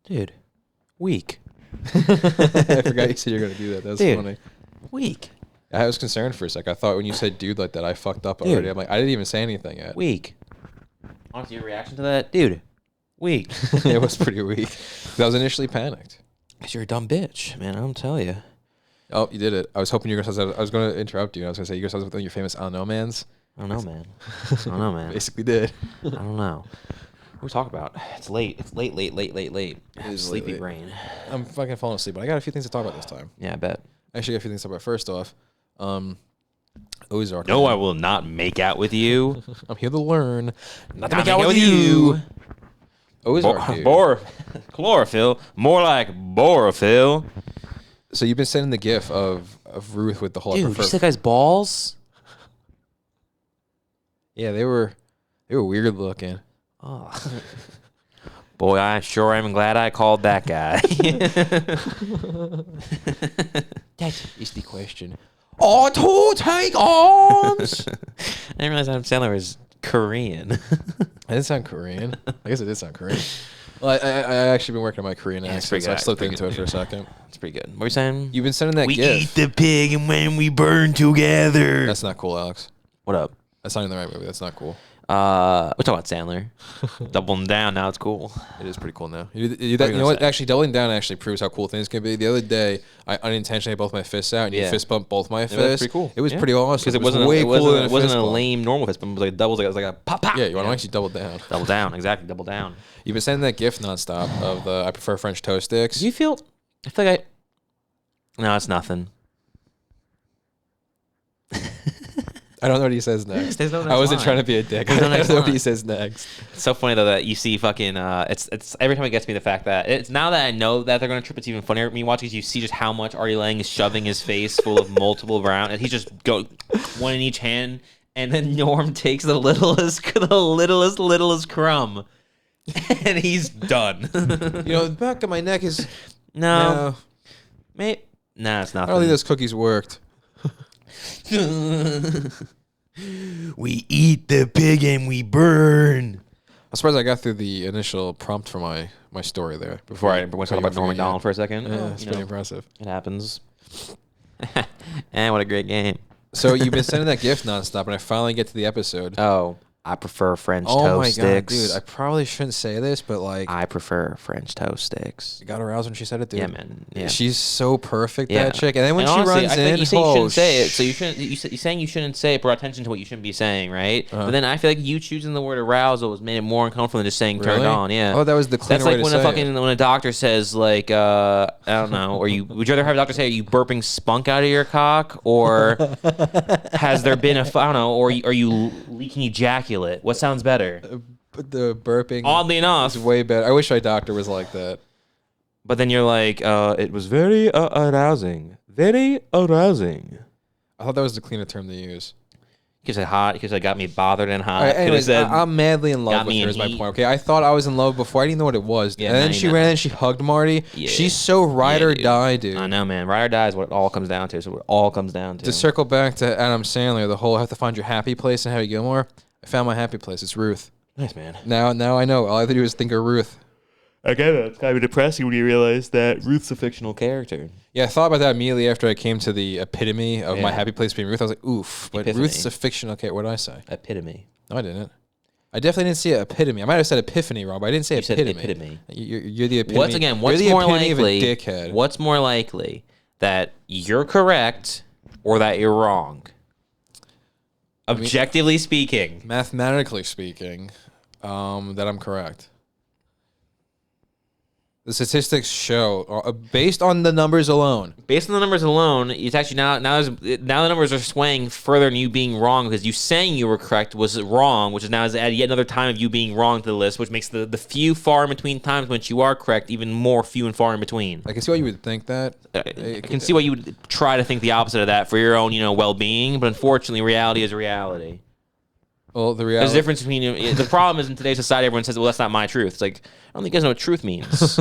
Dude, weak. I forgot you said you were going to do that. That was funny. Weak. I was concerned for a sec. I thought when you said dude like that, I fucked up already. I'm like, I didn't even say anything yet. Weak. Honestly, your reaction to that? Dude, weak. It was pretty weak. I was initially panicked. Because you're a dumb bitch, man. I don't tell you. Oh, you did it. I was hoping you were going to say, I was going to interrupt you. I was going to say, you were going to say your famous I don't know mans. I don't know, man. I don't know, man. Basically did. I don't know. What are we talking about? It's late. It's late. It is sleepy late. brain. I'm fucking falling asleep, but I got a few things to talk about this time. Yeah, I bet. I actually got a few things to talk about. First off, Ozark. No, I will not make out with you. I'm here to learn. Not to make out with you. Ozark, dude. Chlorophyll. More like borophyll. So you've been sending the gif of Ruth with the whole... Dude, did you see that guy's balls? Yeah, they were weird looking. Oh. Boy, I sure am glad I called that guy. That is the question. Auto take arms! I didn't realize Adam Sandler was Korean. It didn't sound Korean. I guess it did sound Korean. Well, I actually been working on my Korean accent, so I slipped into it for a second. It's pretty good. What are you saying? You've been sending that gif. We eat the pig and when we burn together. That's not cool, Alex. What up? That's not in the right movie. That's not cool. We're talking about Sandler. Doubling down, now it's cool. It is pretty cool now. You know what? Actually, doubling down actually proves how cool things can be. The other day, I unintentionally had both my fists out, and you fist bumped both my fists. That's pretty cool. It was pretty awesome. Because it wasn't a lame normal fist bump. It was like a double. It was like a pop, pop. Yeah, you want to actually double down. Double down, exactly. Double down. You've been sending that gif nonstop of the I prefer French toast sticks. Do you feel? I feel like No, it's nothing. I don't know what he says next. There's no next I wasn't line. trying to be a dick. There's I no don't next know what line. he says next. It's so funny though that you see fucking it's every time it gets me the fact that it's now that I know that they're gonna trip, it's even funnier me watching because you see just how much Artie Lang is shoving his face full of multiple round and he just go one in each hand and then Norm takes the littlest crumb and he's done. You know, the back of my neck is No, mate. Nah, it's I nothing. don't think those cookies worked. We eat the pig and we burn. I'm surprised I got through the initial prompt for my story there. Before I went to talk about Norm Macdonald for a second. Yeah, it's pretty impressive. It happens. And what a great game. So you've been sending that gift nonstop, and I finally get to the episode. Oh, I prefer French Oh toast my sticks. god, dude! I probably shouldn't say this, but like, I prefer French toast sticks. I got aroused when she said it, dude. Yeah, man. Yeah. She's so perfect, Yeah. that chick. And then when And she honestly, runs I think in, you say you shouldn't say it, sh- so you shouldn't. You're saying you shouldn't say it. Brought attention to what you shouldn't be saying, right? Uh-huh. But then I feel like you choosing the word arousal has made it more uncomfortable than just saying turned Really? on. Yeah. Oh, that was the cleaner That's like way to when say a fucking it. when a doctor says like I don't know, or you would you rather have a doctor say are you burping spunk out of your cock or has there been I don't know, or are you leaking ejaculate? What sounds better? But the burping Oddly enough, is way better. I wish my doctor was like that. but then you're like, it was very arousing. Very arousing. I thought that was the cleaner term to use. You could say hot. You could say got me bothered and hot. All right, Could have anyways, said I'm madly in love got with me her. in Is my heat. point. Okay, I thought I was in love before. I didn't know what it was. Yeah, and then now she you know. ran and she hugged Marty. Yeah. She's so ride Yeah, or dude. die, dude. I know, man. Ride or die is what it all comes down to. So what it all comes down to. To circle back to Adam Sandler, the whole have to find your happy place in Happy Gilmore. I found my happy place. It's Ruth. Nice, man. Now I know. All I have to do is think of Ruth. I get it. It's kind of depressing when you realize that Ruth's a fictional character. Yeah, I thought about that immediately after I came to the epitome of my Yeah. happy place being Ruth. I was like, oof. But Epiphany. Ruth's a fictional character. What did I say? Epitome. No, I didn't. I definitely didn't see epitome. I might have said epiphany wrong, but I didn't say You said epitome. epitome. You're the epitome. What's you're more the epitome likely? of a dickhead. What's more likely that you're correct or that you're wrong? Objectively speaking. Mathematically speaking, that I'm correct. The statistics show, based on the numbers alone. Based on the numbers alone, it's actually now the numbers are swaying further than you being wrong because you saying you were correct was wrong, which is now has added yet another time of you being wrong to the list, which makes the few far in between times in which you are correct even more few and far in between. I can see why you would think that. I can see why you would try to think the opposite of that for your own, well-being, but unfortunately, reality is reality. Well, the There's reality. a difference between the problem is in today's society, everyone says, "Well, that's not my truth." It's like I don't think you guys know what truth means.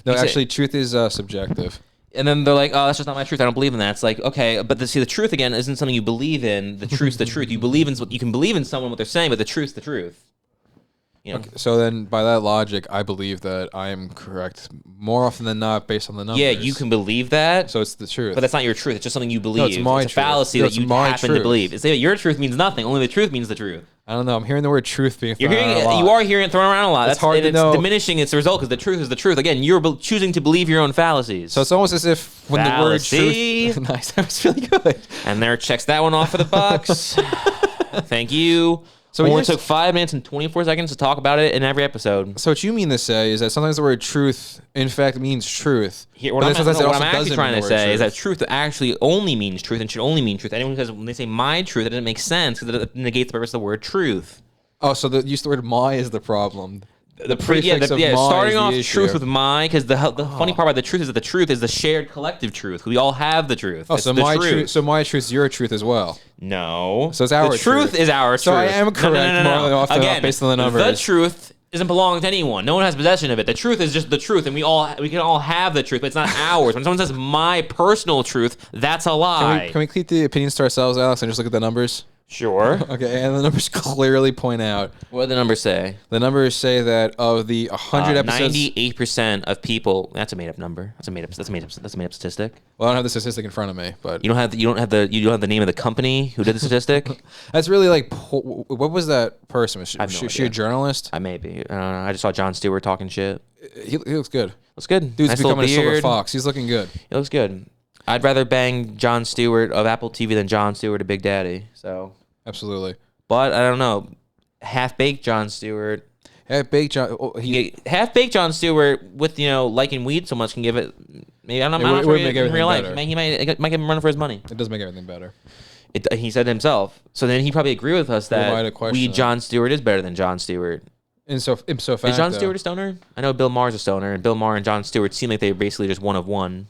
No, actually, truth is subjective. And then they're like, "Oh, that's just not my truth. I don't believe in that." It's like, okay, but the truth again isn't something you believe in. The truth's the truth. You can believe in someone what they're saying, but the truth's the truth. You know? Okay, so then, by that logic, I believe that I am correct more often than not based on the numbers. Yeah, you can believe that. So it's the truth. But that's not your truth. It's just something you believe. No, it's my a fallacy truth. that you happen to believe. It's your truth means nothing. Only the truth means the truth. I don't know. I'm hearing the word truth being thrown around a lot. You are hearing it thrown around a lot. It's hard to know. It's diminishing its result because the truth is the truth. Again, you're choosing to believe your own fallacies. So it's almost as if when fallacy. the word truth... Nice. That was really good. And there checks that one off for the Bucks. Thank you. So it only took 5 minutes and 24 seconds to talk about it in every episode. So what you mean to say is that sometimes the word truth, in fact, means truth. What I'm actually trying to say is that truth actually only means truth and should only mean truth. Anyone says when they say my truth, it doesn't make sense because it negates the purpose of the word truth. Oh, so the use of the word my is the problem. The prefix of my starting off truth with my, because the funny part about the truth is that the truth is the shared collective truth. We all have the truth. Oh, so my truth. So my truth is your truth as well. No. So it's our truth. The truth is our truth. So I am correct more than often based on the numbers. The truth doesn't belong to anyone. No one has possession of it. The truth is just the truth, and we can all have the truth, but it's not ours. When someone says my personal truth, that's a lie. Can we keep the opinions to ourselves, Alex, and just look at the numbers? Sure. Okay, and the numbers clearly point out. What do the numbers say? The numbers say that of the 100 episodes, 98% of people. That's a made-up number. That's a made-up statistic. Well, I don't have the statistic in front of me, but you don't have the name of the company who did the statistic. That's really like, what was that person? Was she a journalist? I may be. I don't know. I just saw Jon Stewart talking shit. He looks good. Looks good. Dude's becoming a silver fox. He's looking good. He looks good. I'd rather bang Jon Stewart of Apple TV than Jon Stewart of Big Daddy. So. Absolutely. But I don't know. Half-baked Jon Stewart. Half-baked Jon... Half-baked Jon Stewart with, liking weed so much can give it... Maybe I'm not sure in real life. He might give him a run for his money. It does make everything better. He said himself. So then he probably agree with us that Jon Stewart is better than Jon Stewart. In so fact, is Jon Stewart a stoner? I know Bill Maher's a stoner, and Bill Maher and Jon Stewart seem like they're basically just one of one.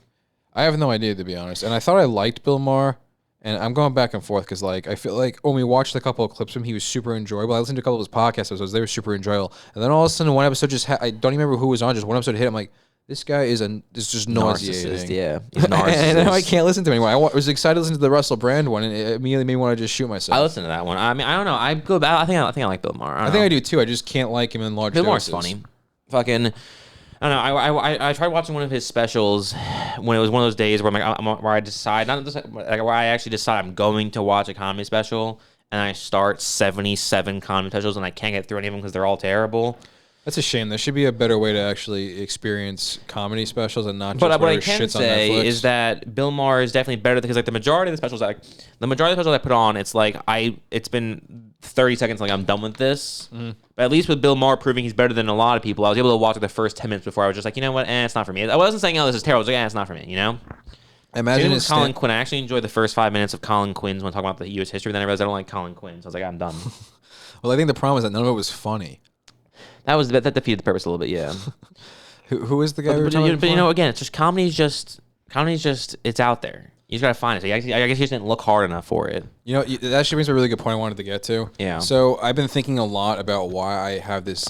I have no idea, to be honest. And I thought I liked Bill Maher. And I'm going back and forth because, I feel like when we watched a couple of clips of him, he was super enjoyable. I listened to a couple of his podcast episodes; they were super enjoyable. And then all of a sudden, one episode I don't even remember who was on. Just one episode hit. I'm like, this guy is just nauseating. Narcissist, yeah, he's a narcissist. And now I can't listen to him anymore. I was excited to listen to the Russell Brand one, and it immediately made me want to just shoot myself. I listened to that one. I mean, I don't know. I think I like Bill Maher. I think I do too. I just can't like him in large doses. Bill Maher's funny. Fucking. I don't know. I tried watching one of his specials when it was one of those days where where I actually decide I'm going to watch a comedy special, and I start 77 comedy specials and I can't get through any of them because they're all terrible. That's a shame. There should be a better way to actually experience comedy specials and not just what I can shits say on Netflix. is that Bill Maher is definitely better because the majority of the specials I put on, it's been 30 seconds I'm done with this. But at least with Bill Maher proving he's better than a lot of people, I was able to watch the first 10 minutes before I was just like, you know what, it's not for me. I wasn't saying, this is terrible. I was like, it's not for me, Imagine with Colin Quinn. I actually enjoyed the first 5 minutes of Colin Quinn's when talking about the U.S. history. Then I realized I don't like Colin Quinn, so I was like, I'm done. Well, I think the problem is that none of it was funny. That defeated the purpose a little bit, yeah. who is the guy? But again, it's just comedy's just it's out there. You just gotta find it. So I guess you just didn't look hard enough for it. That actually brings a really good point I wanted to get to. Yeah. So I've been thinking a lot about why I have this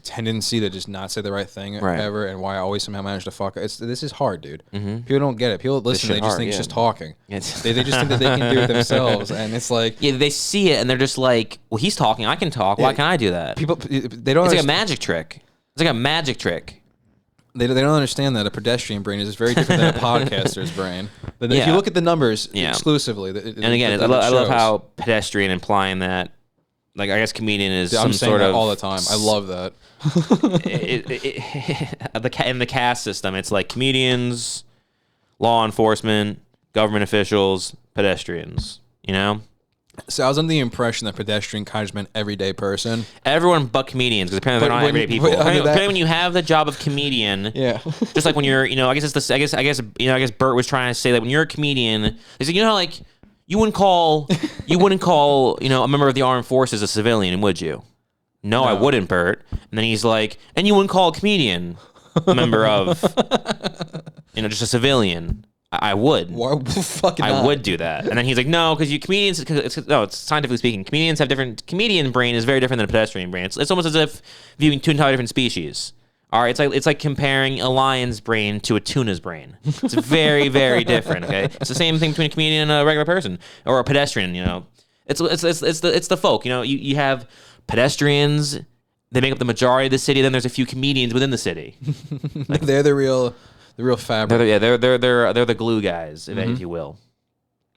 tendency to just not say the right thing ever, and why I always somehow manage to fuck. This is hard, dude. Mm-hmm. People don't get it. People listen, they just think it's just talking. They just think that they can do it themselves, and it's like they see it and they're just like, well, he's talking, I can talk. Why can't I do that? People they don't. It's like a magic trick. It's like a magic trick. They don't understand that a pedestrian brain is very different than a podcaster's brain. But if you look at the numbers exclusively, and again, I love how pedestrian implying that. I guess comedian is some sort of all the time. I love that. In the caste system, it's like comedians, law enforcement, government officials, pedestrians. So I was under the impression that pedestrian kind of just meant everyday person. Everyone but comedians, because apparently they're not everyday people. Apparently when you have the job of comedian, just like when you're, I guess Bert was trying to say that when you're a comedian, he's like, you wouldn't call a member of the armed forces a civilian, would you? No, I wouldn't, Bert. And then he's like, and you wouldn't call a comedian a member of, just a civilian. I would. Why fucking I would do that. And then he's like, no, because comedians, it's scientifically speaking, comedians have comedian brain is very different than a pedestrian brain. It's almost as if viewing two entirely different species. All right, it's like comparing a lion's brain to a tuna's brain. It's very, very different. Okay, it's the same thing between a comedian and a regular person or a pedestrian. It's the folk. You have pedestrians they make up the majority of the city. Then there's a few comedians within the city. Like, they're the real fabric. They're the glue guys, if you will.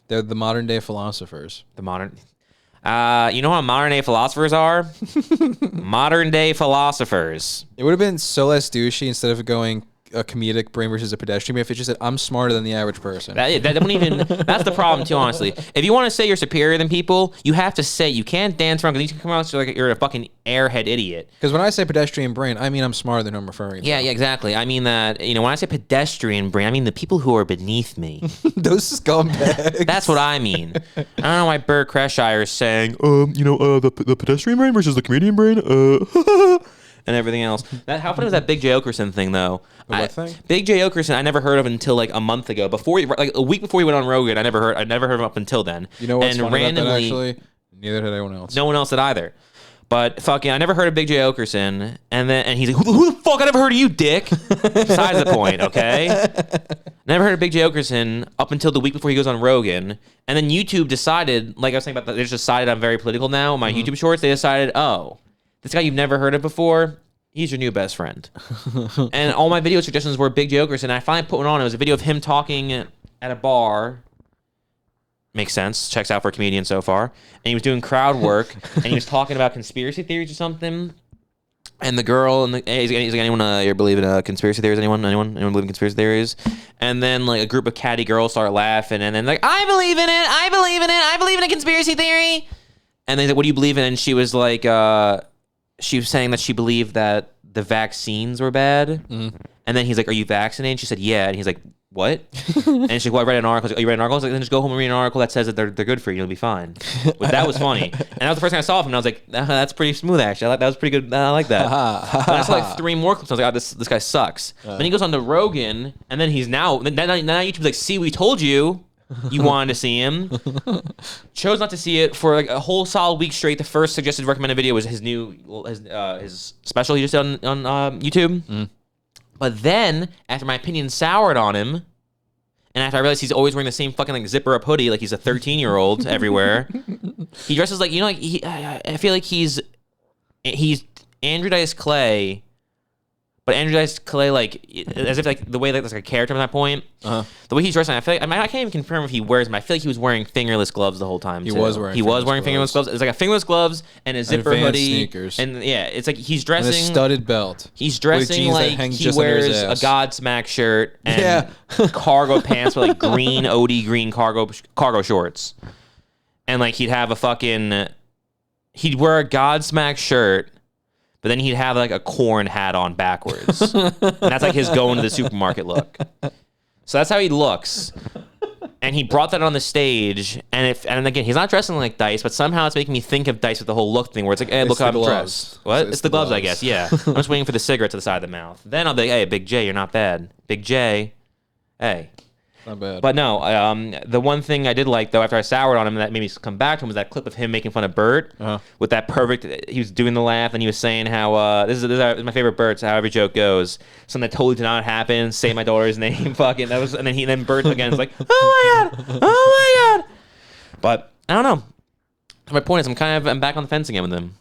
They're the modern day philosophers. The modern. You know what modern day philosophers are? Modern day philosophers. It would have been so less douchey instead of going a comedic brain versus a pedestrian brain if it just said, I'm smarter than the average person. That don't even. That's the problem too, honestly. If you want to say you're superior than people, you have to say you can't dance around because you can come out like you're a fucking airhead idiot. Because when I say pedestrian brain, I mean I'm smarter than who I'm referring to. Yeah, exactly. I mean that, when I say pedestrian brain, I mean the people who are beneath me. Those scumbags. That's what I mean. I don't know why Bert Kreschire is saying, the pedestrian brain versus the comedian brain, and everything else. How funny was that Big J. Okerson thing, though? What thing? Big J. Okerson, I never heard of until like a month ago. A week before he went on Rogan, I never heard of him up until then. You know what's funny about that, actually? Neither had anyone else. No one else did either. But fucking, I never heard of Big J. Okerson, and he's like, who the fuck? I never heard of you, dick. Besides the point, okay? Never heard of Big J. Okerson up until the week before he goes on Rogan, and then YouTube decided, like I was saying about that, they just decided I'm very political now. My YouTube shorts, they decided, this guy you've never heard of before, he's your new best friend. And all my video suggestions were Big J. Okerson, and I finally put one on. It was a video of him talking at a bar. Makes sense. Checks out for a comedian so far. And he was doing crowd work, and he was talking about conspiracy theories or something. And the girl, he's like, anyone here believe in conspiracy theories? Anyone believe in conspiracy theories? And then like a group of catty girls start laughing, and then like, I believe in it. I believe in a conspiracy theory. And then he's like, what do you believe in? And she was like, she was saying that she believed that the vaccines were bad. Mm-hmm. And then he's like, are you vaccinated? She said, yeah. And he's like, what? And she's like, well, I read an article. Like, oh, you read an article? I was like, then just go home and read an article that says that they're good for you. You'll be fine. But that was funny. And that was the first time I saw him. And I was like, that's pretty smooth, actually. That was pretty good. I like that. And I saw like 3 more clips. I was like, this guy sucks. Then he goes on to Rogan. And then he's now YouTube's like, see, we told you. You wanted to see him. Chose not to see it for like a whole solid week straight. The first suggested recommended video was his special he just did on YouTube. Mm. But then, after my opinion soured on him, and after I realized he's always wearing the same fucking like zipper up hoodie, like he's a 13-year-old everywhere, he dresses like, I feel like he's Andrew Dice Clay. But Andrew Dice Clay, like, as if like the way that's like a character at that point, the way he's dressing, I feel like I can't even confirm if he wears them. I feel like he was wearing fingerless gloves the whole time. He was wearing fingerless gloves. It's like a fingerless gloves and a zipper hoodie, sneakers, and yeah, it's like he's dressing and a studded belt. He's dressing like he wears a Godsmack shirt and cargo pants with like green green cargo shorts, and like he'd wear a Godsmack shirt. But then he'd have like a corn hat on backwards. And that's like his going to the supermarket look. So that's how he looks. And he brought that on the stage. And again, he's not dressing like Dice, but somehow it's making me think of Dice with the whole look thing where it's like, hey, look how I'm dressed. What? It's the gloves, I guess. Yeah. I'm just waiting for the cigarette to the side of the mouth. Then I'll be like, hey, Big J, you're not bad. Big J, hey. Not bad. But no, the one thing I did like, though, after I soured on him that made me come back to him was that clip of him making fun of Bert with that perfect, he was doing the laugh and he was saying how, this is my favorite Bert, so how every joke goes. Something that totally did not happen, say my daughter's name, fucking, and then Bert again is like, oh my God. But, I don't know. My point is, I'm back on the fence again with him.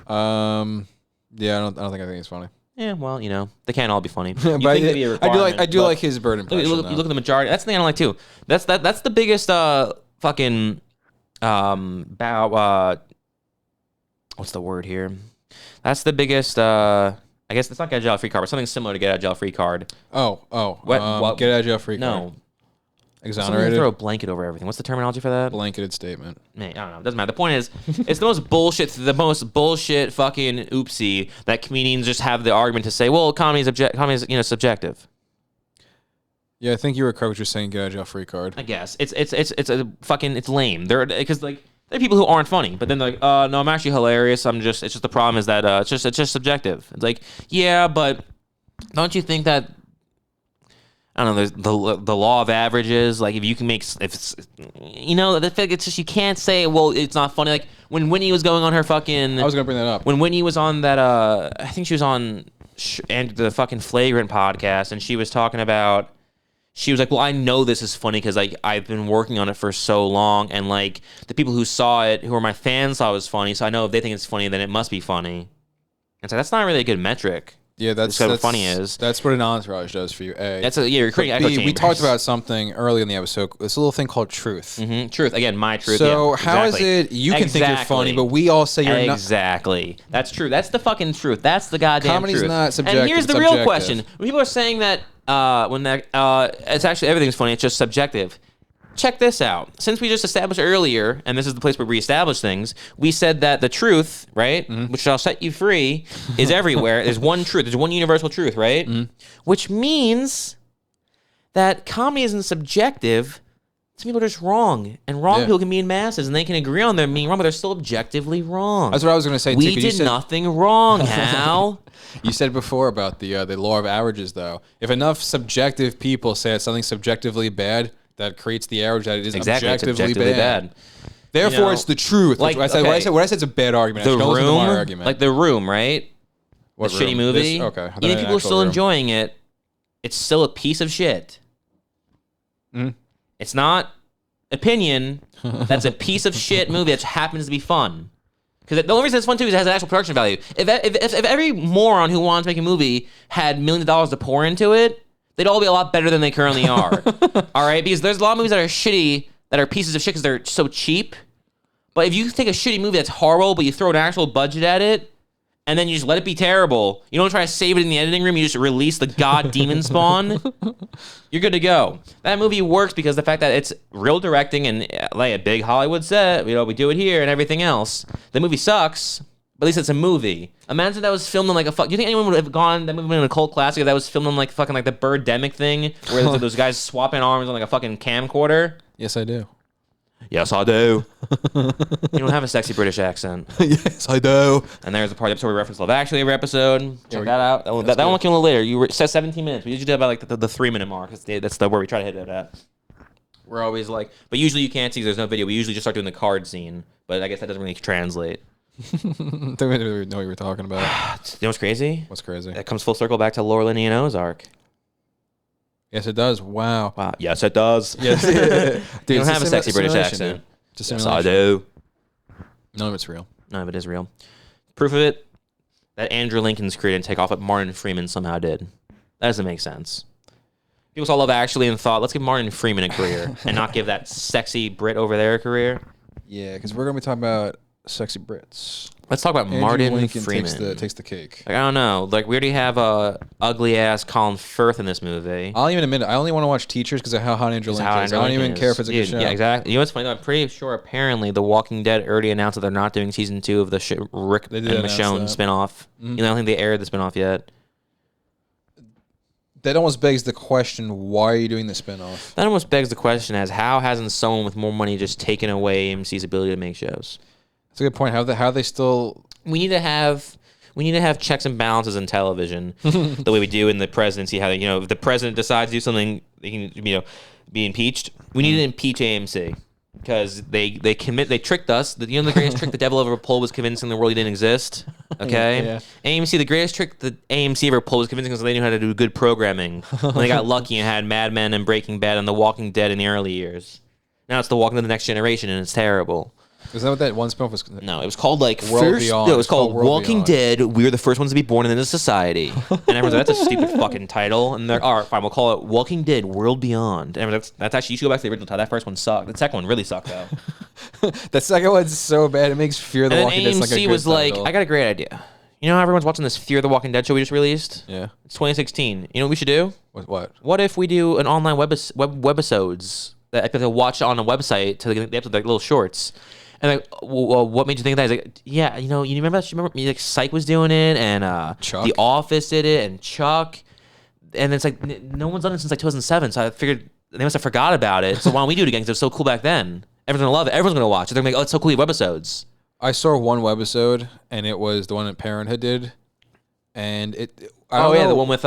Yeah, I don't think it's funny. Yeah, well, they can't all be funny. But I do like his Bird impression. You look at the majority. That's the thing I don't like too. That's the biggest fucking what's the word here? That's the biggest. I guess it's not get out of jail free card, but something similar to get out of jail free card. What? Get out of jail free card. No. Exonerated. Throw a blanket over everything. What's the terminology for that? Blanketed statement. Man, I don't know. It doesn't matter. The point is, it's the most bullshit fucking oopsie that comedians just have the argument to say, well, comedy is subjective. Yeah, I think you were correct with just saying get out of jail free card. I guess it's lame. Because there are people who aren't funny, but then they're like, no, I'm actually hilarious. It's just the problem is that it's just subjective. It's like, yeah, but don't you think that? I don't know. There's the law of averages. Like if you can make, it's just you can't say, well, it's not funny. Like when Whitney was going on her fucking. I was gonna bring that up. When Whitney was on that, I think she was on the fucking Flagrant podcast, and she was talking about. She was like, well, I know this is funny because like I've been working on it for so long, and like the people who saw it, who are my fans, thought it was funny. So I know if they think it's funny, then it must be funny. It's like, that's not really a good metric. Yeah, that's what funny is. That's what an entourage does for you. A. You're creating echo chambers. We talked about something early in the episode. This little thing called truth. Truth. Again, my truth. So how is it you can think you're funny, but we all say you're not? Exactly. That's true. That's the fucking truth. That's the goddamn Comedy's truth. not subjective. And here's the real question. When people are saying that it's actually everything's funny, it's just subjective. Check this out. Since we just established earlier, and this is the place where we establish things, we said that the truth, right, which shall set you free, is everywhere. There's one truth. There's one universal truth, right? Which means that comedy isn't subjective. Some people are just wrong. And wrong people can be in masses, and they can agree on them being wrong, but they're still objectively wrong. That's what I was going to say, We did nothing wrong, Hal. You said before about the law of averages, though. If enough subjective people say it's something subjectively bad, that creates the average that it is objectively bad. Therefore, it's the truth. Like, what I said is a bad argument. The Room, argument. like The Room, right? What the room? Shitty movie. Okay. Even people are still enjoying it. It's still a piece of shit. It's not opinion. That's a piece of shit movie that happens to be fun. Because the only reason it's fun too is it has an actual production value. If every moron who wants to make a movie had millions of dollars to pour into it, they'd all be a lot better than they currently are. All right? Because there's a lot of movies that are shitty, that are pieces of shit because they're so cheap. But if you take a shitty movie that's horrible, but you throw an actual budget at it, and then you just let it be terrible, you don't try to save it in the editing room, you just release the god demon spawn, you're good to go. That movie works because the fact that it's real directing and like a big Hollywood set, we do it here and everything else. The movie sucks, but at least it's a movie. Imagine that was filmed on like a do you think anyone would have gone that movie would have been a cult classic if that was filmed on like fucking like the Birdemic thing where those guys swapping arms on like a fucking camcorder? Yes, I do. Yes, I do. You don't have a sexy British accent. Yes, I do. And there's the part of the episode we reference Love Actually every episode. Check that out. That one came a little later. You said 17 minutes. We usually do about like the 3-minute mark. That's where we try to hit it at. We're always like, but usually you can't see because there's no video. We usually just start doing the card scene. But I guess that doesn't really translate. Don't even know what you were talking about. You know what's crazy? What's crazy? It comes full circle back to Laura Linney and Ozark. Yes, it does. Wow. Yes, it does. Yes. Dude, you don't have a sexy British accent. Yes, I do. None of it's real. None of it is real. Proof of it, that Andrew Lincoln's career didn't take off, but Martin Freeman somehow did. That doesn't make sense. People saw Love Actually and thought, let's give Martin Freeman a career and not give that sexy Brit over there a career. Yeah, because we're going to be talking about sexy Brits. Let's talk about Andrew Martin Lincoln Freeman. Takes the cake. Like, I don't know. Like, we already have a ugly-ass Colin Firth in this movie. I'll even admit it. I only want to watch Teachers because of how hot Andrew Lincoln is. I don't even care if it's a good show. Yeah, exactly. You know what's funny, though? I'm pretty sure apparently The Walking Dead already announced that they're not doing season 2 of the Rick and Michonne spinoff. You know, I don't think they aired the spinoff yet. That almost begs the question, why are you doing the spinoff? That almost begs the question as how hasn't someone with more money just taken away AMC's ability to make shows? That's a good point. How they still... We need to have checks and balances in television the way we do in the presidency. How if the president decides to do something, they can be impeached. We need to impeach AMC because they tricked us. The greatest trick the devil ever pulled was convincing the world he didn't exist. Okay, Yeah. AMC, the greatest trick the AMC ever pulled was convincing us they knew how to do good programming. When they got lucky and had Mad Men and Breaking Bad and The Walking Dead in the early years. Now it's The Walking Dead: The Next Generation and it's terrible. Is that what that one spinoff was? No, it was called like World Beyond. No, it was called Walking Beyond. Dead. We're the first ones to be born into society. And everyone's like, that's a stupid fucking title. And they're all right, fine. We'll call it Walking Dead: World Beyond. And that's actually, you should go back to the original title. That first one sucked. The second one really sucked though. The second one's so bad it makes Fear the Walking Dead like a AMC good was like, title. I got a great idea. You know how everyone's watching this Fear the Walking Dead show we just released? Yeah. It's 2016. You know what we should do? What? What if we do an online webisodes that people watch on a website to the episode, like little shorts? And like, well, what made you think of that? He's like, yeah, you remember like Psych was doing it, and Chuck? The Office did it, and Chuck, and it's like no one's done it since like 2007. So I figured they must have forgot about it. So why don't we do it again? Because it was so cool back then. Everyone's gonna love it. Everyone's gonna watch it. They're gonna be like, oh, it's so cool. You have webisodes. I saw one webisode, and it was the one that Parenthood did, and it. The one with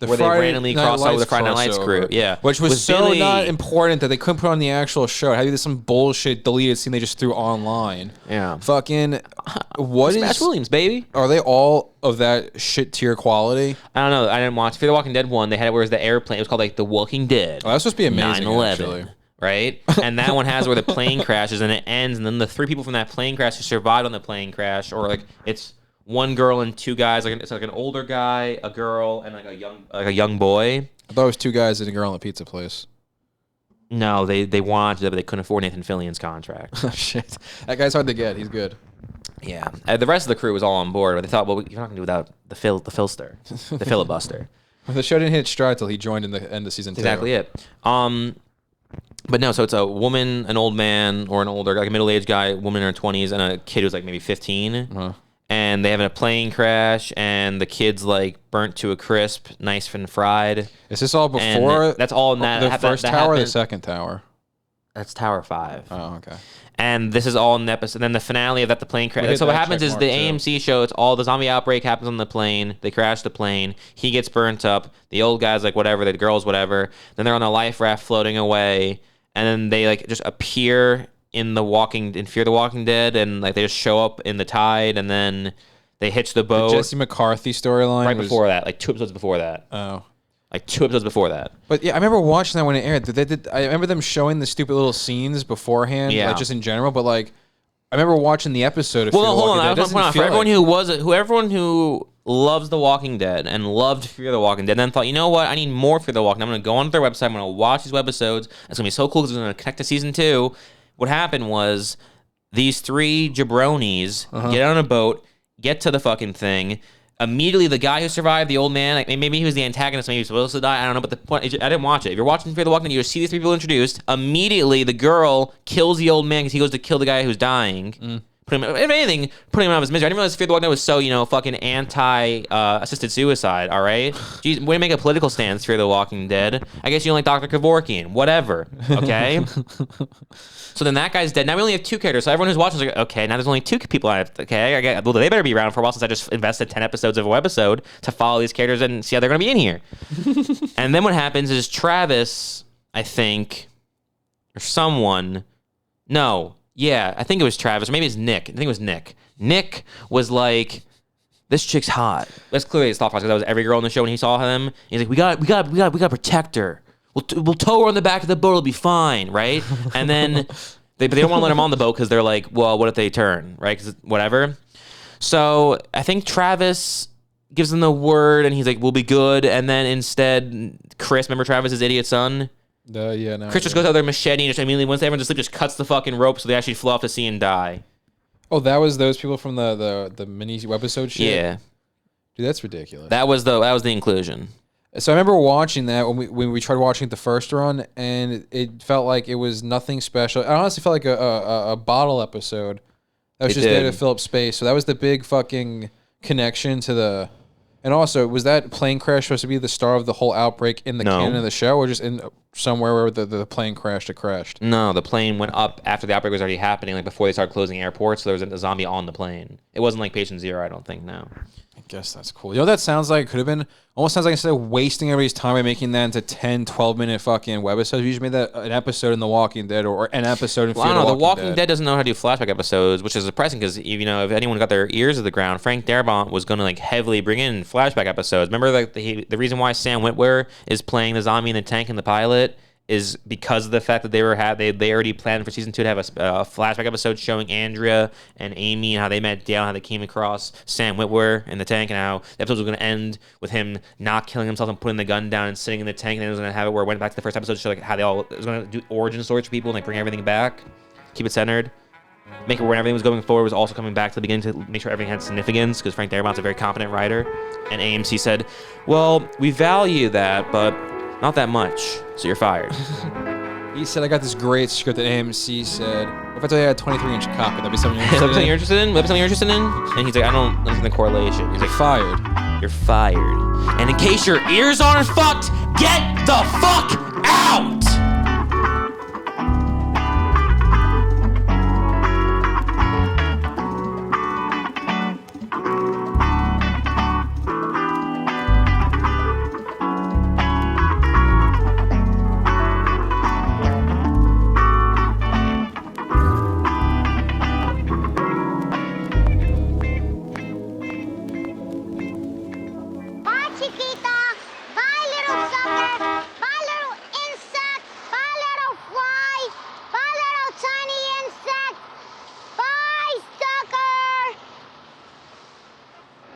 where they randomly crossed over the Friday Night Lights crew. Yeah. Which was so Billy... not important that they couldn't put on the actual show. How do some bullshit deleted scene they just threw online? Yeah. Fucking what is Smash Williams, baby? Are they all of that shit tier quality? I don't know. I didn't watch Fear the Walking Dead one. They had it where it was the airplane. It was called like The Walking Dead. Oh, that's supposed to be amazing. 9/11. Actually. Right? And that one has where the plane crashes and it ends, and then the 3 people from that plane crash who survived on the plane crash, or like it's one girl and two guys. It's like an older guy, a girl, and like a young boy. I thought it was two guys and a girl in a pizza place. No, they wanted it, but they couldn't afford Nathan Fillion's contract. Oh, shit. That guy's hard to get. He's good. Yeah. The rest of the crew was all on board, but they thought, well, you're not going to do without the filster, the filibuster. The show didn't hit stride till he joined in the end of season 2. Exactly it. But no, so it's a woman, an old man, or an older, like a middle-aged guy, woman in her 20s, and a kid who's like maybe 15. Uh-huh. And they have a plane crash, and the kid's like burnt to a crisp, nice and fried. Is this all before? That's all in that. The first tower or the second tower? That's Tower 5. Oh, okay. And this is all in the episode. And then the finale of that, the plane crash. So what happens is the AMC show, it's all the zombie outbreak happens on the plane. They crash the plane. He gets burnt up. The old guy's like whatever. The girl's whatever. Then they're on a life raft floating away. And then they like just appear in Fear the Walking Dead. And like they just show up in the tide. And then they hitch the boat. The Jesse McCarthy storyline before that. Like 2 episodes before that. Oh. Like 2 episodes before that. But yeah, I remember watching that when it aired. I remember them showing the stupid little scenes beforehand, like just in general. But like, I remember watching the episode. Of Hold on. I was going to point out for everyone who loves The Walking Dead and loved Fear the Walking Dead, and then thought, you know what, I need more Fear the Walking Dead. I'm going to go onto their website. I'm going to watch these webisodes. It's going to be so cool because it's going to connect to season 2. What happened was these 3 jabronis get on a boat, get to the fucking thing. Immediately, the guy who survived, the old man, like maybe he was the antagonist, maybe he was supposed to die, I don't know, but the point, I didn't watch it. If you're watching Fear the Walking Dead, you see these 3 people introduced. Immediately, the girl kills the old man because he goes to kill the guy who's dying. If anything, putting him out of his misery. I didn't realize Fear the Walking Dead was so, fucking anti-assisted suicide, all right? Jeez, way to make a political stance, Fear the Walking Dead. I guess you don't like Dr. Kevorkian. Whatever, okay? So then that guy's dead. Now we only have 2 characters. So everyone who's watching is like, okay, now there's only 2 people on it. Okay, well, they better be around for a while since I just invested 10 episodes of a webisode to follow these characters and see how they're going to be in here. And then what happens is Travis, I think, or someone, no, yeah, I think it was Travis, or maybe it's Nick. I think it was Nick. Nick was like, this chick's hot. That's clearly his thought process. That was every girl in the show when he saw him. He's like, we got to protect her. We'll tow her on the back of the boat. It'll be fine, right? And then they don't want to let him on the boat because they're like, well, what if they turn, right? Because whatever. So I think Travis gives them the word, and he's like, we'll be good. And then instead, Chris, remember Travis's idiot son? Yeah, no. Chris just goes out there machete and just immediately, once everyone's asleep, just cuts the fucking rope so they actually flow off to sea and die. Oh, that was those people from the mini webisode shit? Yeah. Dude, that's ridiculous. That was the inclusion. So I remember watching that when we tried watching it the first run, and it felt like it was nothing special. It honestly felt like a bottle episode that was there to fill up space. So that was the big fucking connection to the... And also, was that plane crash supposed to be the star of the whole outbreak in the canon of the show, or just in somewhere where the plane crashed? No, the plane went up after the outbreak was already happening, like before they started closing airports, so there was a zombie on the plane. It wasn't like Patient Zero, I don't think, no. I guess that's cool. You know what that sounds like? It could have been... Almost sounds like instead of wasting everybody's time by making that into 10, 12-minute fucking webisodes, you just made that an episode in The Walking Dead or an episode in Fear the Walking Dead. The Walking Dead doesn't know how to do flashback episodes, which is depressing because, if anyone got their ears to the ground, Frank Darabont was going to like heavily bring in flashback episodes. Remember like the reason why Sam Witwer is playing the zombie in the tank in the pilot is because of the fact that they already planned for season 2 to have a flashback episode showing Andrea and Amy and how they met Dale, how they came across Sam Witwer in the tank, and how the episode was going to end with him not killing himself and putting the gun down and sitting in the tank, and then it was going to have it where it went back to the first episode to show like how it was going to do origin stories for people and like bring everything back, keep it centered, make it where everything was going forward was also coming back to the beginning to make sure everything had significance because Frank Darabont's a very competent writer, and AMC said, well, we value that, but not that much, so you're fired. He said, I got this great script that AMC said, what if I told you I had a 23-inch cock? Would that be something you're interested in? Would that be something you're interested in? And he's like, I don't understand the correlation. He's like, fired. You're fired. And in case your ears aren't fucked, get the fuck out!